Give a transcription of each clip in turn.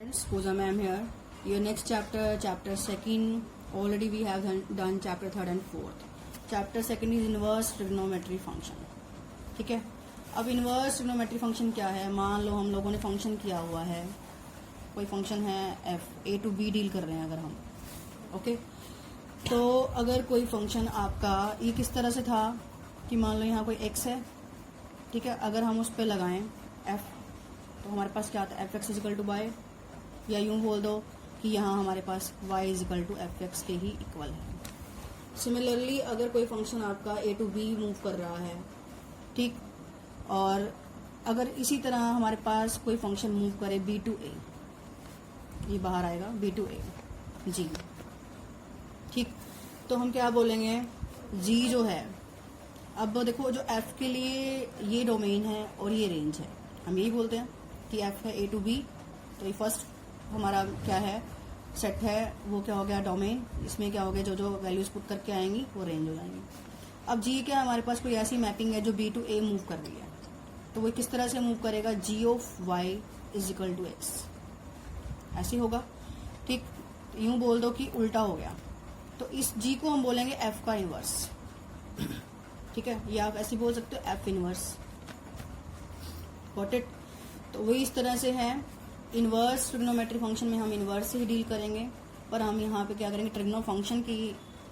Friends, Pooja ma'am here. Your next chapter second. Already we have done chapter third and fourth. Chapter second is inverse trigonometry function. ठीक है. अब inverse trigonometry function क्या है. मान लो हम लोगों ने फंक्शन किया हुआ है, कोई फंक्शन है f, a to b deal कर रहे हैं अगर हम. ओके. तो अगर कोई फंक्शन आपका ये किस तरह से था कि मान लो यहाँ कोई x है, ठीक है. अगर हम उस पर लगाएं f तो हमारे पास क्या आता है, f x is equal to y, या यूं बोल दो कि यहाँ हमारे पास y is equal to f x के ही इक्वल है. सिमिलरली अगर कोई फंक्शन आपका a टू b मूव कर रहा है, ठीक, और अगर इसी तरह हमारे पास कोई फंक्शन मूव करे b टू a, ये बाहर आएगा b टू a g, ठीक, तो हम क्या बोलेंगे, g जो है, अब देखो जो f के लिए ये डोमेन है और ये रेंज है, हम यही बोलते हैं कि f है a टू b, तो ये फर्स्ट हमारा क्या है, सेट है, वो क्या हो गया डोमेन. इसमें क्या हो गया, जो जो वैल्यूज पुट करके आएंगी वो रेंज हो जाएंगी. अब जी क्या, हमारे पास कोई ऐसी मैपिंग है जो b टू a मूव कर रही है, तो वो किस तरह से मूव करेगा, g of y is equal to x, ऐसे होगा. ठीक, यूं बोल दो कि उल्टा हो गया, तो इस g को हम बोलेंगे f का इनवर्स. ठीक है, या आप ऐसे बोल सकते हो f इनवर्स. Got it. तो वही इस तरह से है. इनवर्स ट्रिग्नोमेट्री फंक्शन में हम इनवर्स से ही डील करेंगे, पर हम यहाँ पे क्या करेंगे, ट्रिग्नो फंक्शन की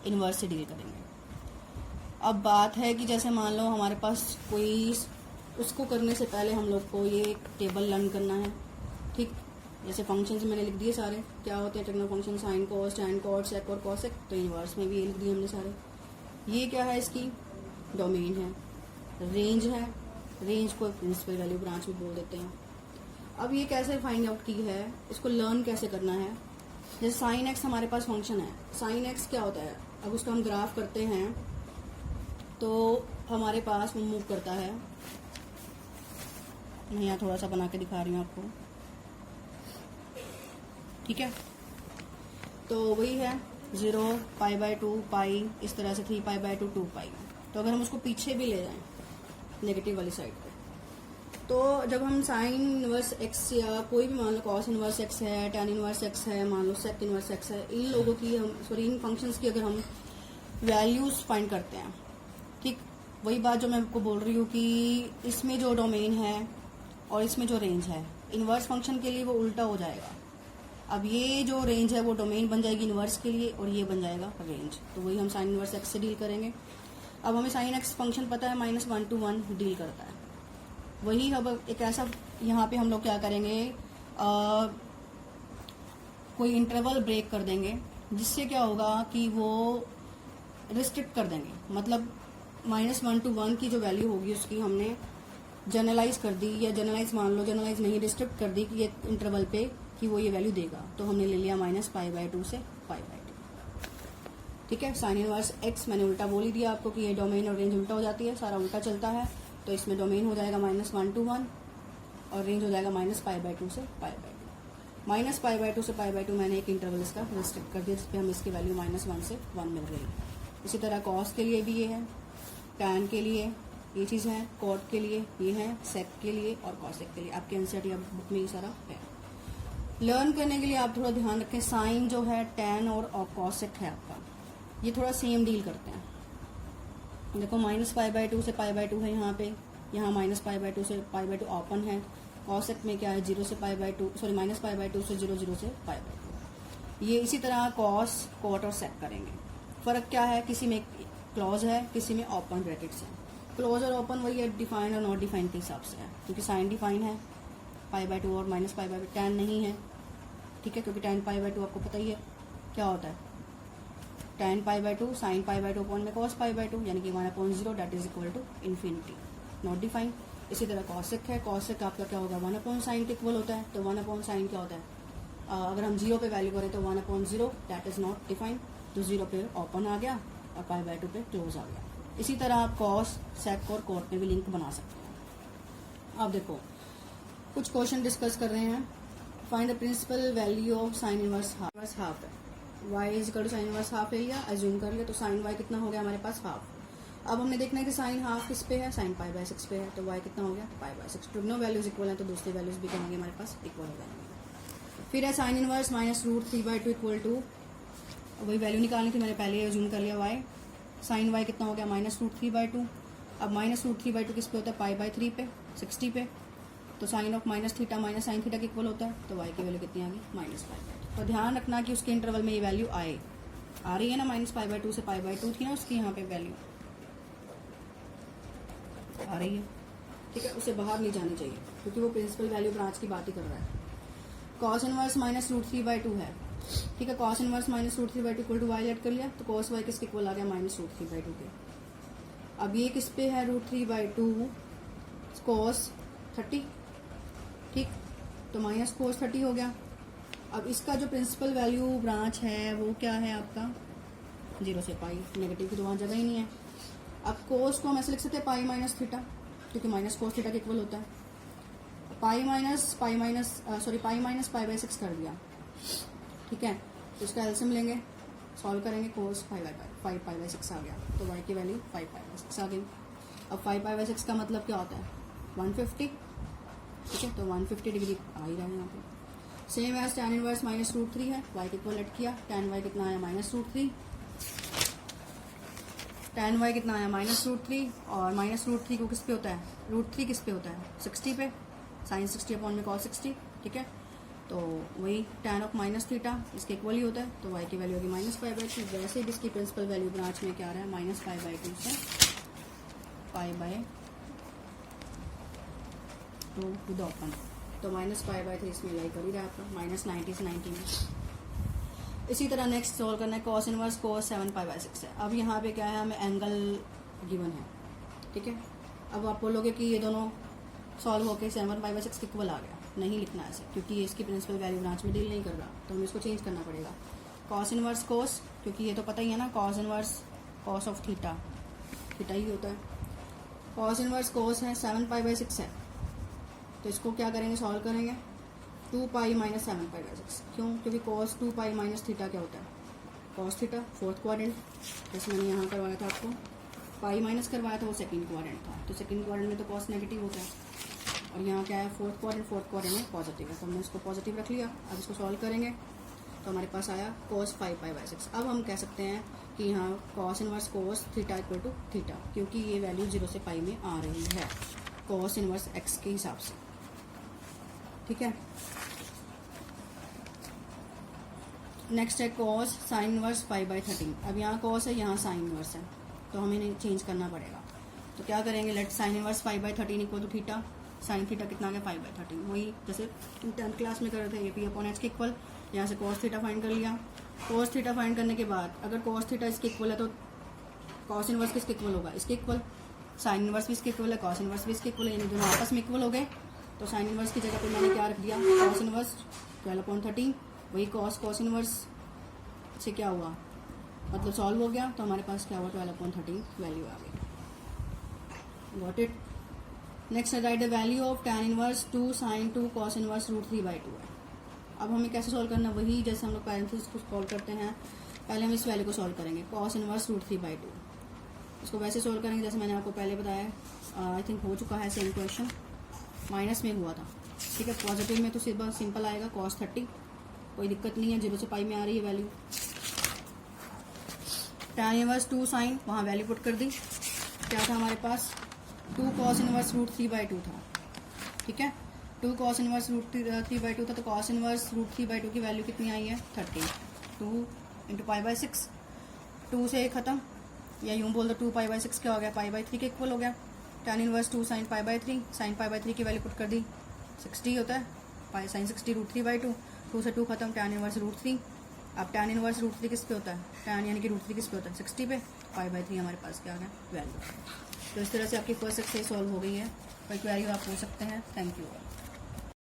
इनवर्स से डील करेंगे. अब बात है कि जैसे मान लो हमारे पास कोई, उसको करने से पहले हम लोग को ये एक टेबल लर्न करना है. ठीक, जैसे फंक्शंस मैंने लिख दिए सारे, क्या होते हैं trigno function, sine cos, tan cos, sec और कॉसेक. तो इनवर्स में भी ये लिख दिए हमने सारे. ये क्या है, इसकी डोमेन है, रेंज है, रेंज को प्रिंसिपल वैल्यू ब्रांच भी बोल देते हैं. अब ये कैसे फाइंड आउट की है, इसको लर्न कैसे करना है. जैसे साइन एक्स हमारे पास फंक्शन है, साइन एक्स क्या होता है, अब उसका हम ग्राफ करते हैं तो हमारे पास वो मूव करता है. मैं यहाँ थोड़ा सा बना के दिखा रही हूँ आपको. ठीक है, तो वही है 0 पाई बाय 2 पाई, इस तरह से 3 पाई बाय 2 2 पाई. तो अगर हम उसको पीछे भी ले जाएं नेगेटिव वाली साइड पे, तो जब हम साइन इनवर्स एक्स या कोई भी मान लो कॉस इनवर्स एक्स है, टैन इनवर्स एक्स है, मान लो सेक इनवर्स एक्स है, इन लोगों की हम इन फंक्शंस की अगर हम वैल्यूज फाइंड करते हैं, ठीक, वही बात जो मैं आपको बोल रही हूँ कि इसमें जो डोमेन है और इसमें जो रेंज है, इनवर्स फंक्शन के लिए वो उल्टा हो जाएगा. अब ये जो रेंज है वो डोमेन बन जाएगी इनवर्स के लिए, और ये बन जाएगा रेंज. तो वही हम साइन इनवर्स एक्स से डील करेंगे. अब हमें साइन एक्स फंक्शन पता है -1 to 1 डील करता है. वही अब एक ऐसा यहाँ पे हम लोग क्या करेंगे, कोई इंटरवल ब्रेक कर देंगे, जिससे क्या होगा कि वो रिस्ट्रिक्ट कर देंगे. मतलब -1 to 1 की जो वैल्यू होगी उसकी हमने जनरलाइज कर दी, या जनरलाइज मान लो, जनरलाइज नहीं, रिस्ट्रिक्ट कर दी कि ये इंटरवल पे कि वो ये वैल्यू देगा. तो हमने ले लिया -π/2 से π/2. ठीक है, साइन इनवर्स एक्स मैंने उल्टा बोल ही दिया आपको कि ये डोमेन और रेंज उल्टा हो जाती है, सारा उल्टा चलता है. तो इसमें डोमेन हो जाएगा -1 to 1 और रेंज हो जाएगा -π/2 से π/2. -π/2 से π/2 मैंने एक इंटरवल इसका रिस्ट्रिक्ट कर दिया, जिस पे हमें इसकी वैल्यू -1 से 1 मिल गई. इसी तरह कॉस के लिए भी ये है, टैन के लिए ये चीज़ है, कॉट के लिए ये है, सेक के लिए और कॉसेक के लिए. आपके एनसीईआरटी बुक में ये सारा है. लर्न करने के लिए आप थोड़ा ध्यान रखें, साइन जो है, टैन और कॉसेक है आपका, ये थोड़ा सेम डील करते हैं. देखो -π/2 से π/2 है यहाँ पे, यहाँ -π/2 से π/2 ओपन है. कॉसेक में क्या है, 0 से π/2, सॉरी -π/2 से 0 0 से π/2. ये इसी तरह कॉस, कॉट और सेक करेंगे. फर्क क्या है, किसी में क्लोज है, किसी में ओपन ब्रैकेट्स है. क्लोज और ओपन वही है, डिफाइंड और नॉट डिफाइंड के हिसाब से है, क्योंकि साइन डिफाइन है π/2 और -π/2. टैन नहीं है, ठीक है, क्योंकि टैन π/2 आपको पता ही है क्या होता है, टैन π/2 साइन π/2 अपॉन में कॉस π/2, यानी कि 1/0 that is equal to infinity, not defined. इसी तरह कॉसेक है, कॉसेक आपका क्या होगा, 1/sin के इक्वल होता है. तो 1/sin क्या होता है, अगर हम 0 पे वैल्यू करें तो 1/0 दैट इज नॉट डिफाइंड. तो 0 पे ओपन आ गया और π/2 पे क्लोज आ गया. इसी तरह आप कॉस, सेक और कॉट में भी लिंक बना सकते हैं. अब देखो कुछ क्वेश्चन डिस्कस कर रहे हैं. Find the principal value of sine inverse half है, y is equal to sine inverse half area, assume कर लिया. तो साइन y कितना हो गया हमारे पास, हाफ. अब हमने देखना है कि साइन हाफ किस पे है, साइन π/6 पे है. तो y कितना हो गया, π/6. ट्रिग्नो वैल्यूज इक्वल है, तो दूसरी वैल्यूज भी क्या होंगी हमारे पास, इक्वल हो जाएंगे. फिर है sine inverse minus root 3/2 equal to, वही वैल्यू निकालनी थी, मैंने पहले अज्यूम कर लिया वाई, साइन वाई कितना हो गया माइनस रूट 3/2। अब माइनस रूट 3/2 किस पे होता है, पाई/3 पे, 60 पे, तो sine of minus theta minus sine theta के इक्वल होता है, तो वाई की वैल्यू कितनी आ गई माइनस पाई/2। तो ध्यान रखना कि उसके इंटरवल में ये वैल्यू आए, आ रही है ना, माइनस पाई/2 से पाई/2 थी ना उसकी यहाँ पे वैल्यू आ रही है, ठीक है, उसे बाहर नहीं जानी चाहिए क्योंकि वो प्रिंसिपल वैल्यू ब्रांच की बात ही कर रहा है। कॉस इनवर्स माइनस रूट 3/2 है, ठीक है, cos inverse minus root 3/2 equal to y let कर लिया, तो कॉस वाई किसके इक्वल आ गया माइनस रूट 3/2 के। अब ये किस पे है, रूट 3/2 कॉस 30, ठीक, तो माइनस कॉस 30 हो गया। अब इसका जो प्रिंसिपल वैल्यू ब्रांच है वो क्या है आपका, 0 से पाई, नेगेटिव की तो वहाँ जगह ही नहीं है। अब कोस को हम ऐसे लिख सकते हैं पाई माइनस थीटा, क्योंकि माइनस कोस थीटा के इक्वल होता है। पाई माइनस पाई/6 कर दिया, ठीक है, तो इसका एलसीएम लेंगे, सॉल्व करेंगे, कोस 5/6 आ गया, तो वाई की वैल्यू 5/6 आ गई। अब 5/6 का मतलब क्या होता है 150, ठीक है, तो 150 डिग्री आ ही रहा है यहाँ पे। Same as tan inverse minus root 3 है, वाई के इक्वल लेट किया, tan वाई कितना आया माइनस रूट 3, tan वाई कितना आया माइनस रूट 3, और माइनस रूट 3 को किस पे होता है, रूट 3 किस पे होता है 60 पे, साइन 60 अपॉन में कॉस 60, ठीक है, तो वही tan ऑफ माइनस थीटा इसके इक्वल ही होता है, तो y की वैल्यू होगी माइनस पाई/2। वैसे भी इसकी प्रिंसिपल वैल्यू ब्रांच में क्या आ रहा है माइनस पाई/2 से पाई/2 विद ओपन, तो माइनस पाई/3 इसमें लाई कर ही रहा है आपका, माइनस 90 से 90 में। इसी तरह नेक्स्ट सॉल्व करना है, कॉस इनवर्स कॉस 7π/6 है। अब यहाँ पे क्या है, हमें एंगल गिवन है, ठीक है, अब आप बोलोगे कि ये दोनों सॉल्व होके 7π/6 इक्वल आ गया, नहीं लिखना ऐसे क्योंकि ये इसकी प्रिंसिपल वैल्यू ब्रांच में डील नहीं कर रहा, तो हमें इसको चेंज करना पड़ेगा। कॉस इनवर्स कोस, क्योंकि ये तो पता ही है ना, cos inverse cos of theta, theta ही होता है, कॉस इनवर्स कोस है 7π/6 है, तो इसको क्या करेंगे, सॉल्व करेंगे, 2π माइनस 7π/6, क्यों, क्योंकि कॉस 2π माइनस थीटा क्या होता है कॉस थीटा, फोर्थ क्वाड्रेंट, जैसे मैंने यहाँ करवाया था आपको, पाई माइनस करवाया था वो सेकंड क्वाड्रेंट था, तो सेकंड क्वाड्रेंट में तो कॉस नेगेटिव होता है, और यहाँ क्या है फोर्थ क्वाड्रेंट में पॉजिटिव है, तो हमने इसको पॉजिटिव रख लिया। अब इसको सॉल्व करेंगे तो हमारे पास आया cos 5π/6। अब हम कह सकते हैं कि यहाँ cos inverse cos theta equal to theta, क्योंकि ये वैल्यू 0 से पाई में आ रही है cos इनवर्स x के हिसाब से, ठीक है। नेक्स्ट है cos साइन इनवर्स 5/13। अब यहाँ cos है, यहाँ साइन इनवर्स है, तो हमें चेंज करना पड़ेगा, तो क्या करेंगे, let sine inverse 5/13 equal to theta, sine theta कितना आ गया 5/13, वही जैसे 10th क्लास में कर रहे थे, AP/H के इक्वल, यहाँ से cos थीटा फाइंड कर लिया। cos थीटा फाइंड करने के बाद अगर cos थीटा इसके इक्वल है तो cos इनवर्स किसके इक्वल होगा, इसके इक्वल, साइन इनवर्स भी इसके इक्वल है, cos इनवर्स भी इसके इक्वल है, यानी दोनों आपस में इक्वल हो गए, तो साइन इनवर्स की जगह पर मैंने क्या रख दिया, cos इनवर्स 12/13, वही cos इनवर्स से क्या हुआ, मतलब सॉल्व हो गया, तो हमारे पास क्या हुआ 12/13 वैल्यू आ गई, got it. Next write the value of tan inverse 2 sin 2 cos inverse root 3/2 है। अब हमें कैसे सॉल्व करना, वही जैसे हम लोग पैरेंथेसिस को सॉल्व करते हैं, पहले हम इस वैल्यू को सॉल्व करेंगे cos इनवर्स रूट 3/2, इसको वैसे सॉल्व करेंगे जैसे मैंने आपको पहले बताया, आई थिंक हो चुका है सेम क्वेश्चन, माइनस में हुआ था, ठीक है, पॉजिटिव में तो सिंपल आएगा cos 30, कोई दिक्कत नहीं है, 0 से पाई में आ रही है वैल्यू। tan इनवर्स 2 sin, वहाँ वैल्यू पुट कर दी, क्या था हमारे पास 2 cos इनवर्स रूट 3/2 था, ठीक है, 2 cos इनवर्स रूट 3/2 था, तो cos इनवर्स रूट 3/2 की वैल्यू कितनी आई है 30, 2 इंटू पाई/6, 2 से खत्म, या यूँ बोल दो 2π/6 क्या हो गया पाई/3 के इक्वल हो गया। tan इनवर्स 2 sin π/3, sin π/3 की वैल्यू पुट कर दी 60 होता है, पाई sin 60 रूट 3/2, 2 से 2 खत्म, tan इनवर्स रूट 3। अब tan इनवर्स रूट 3 किस पे होता है, tan यानी कि रूट 3 किस पे होता है 60 पे, पाई/3 हमारे पास क्या आ गया वैल्यू। तो इस तरह से आपकी फर्स्ट एक्सरसाइज सॉल्व हो गई है, कोई क्वेरी आप पूछ सकते हैं। Thank you.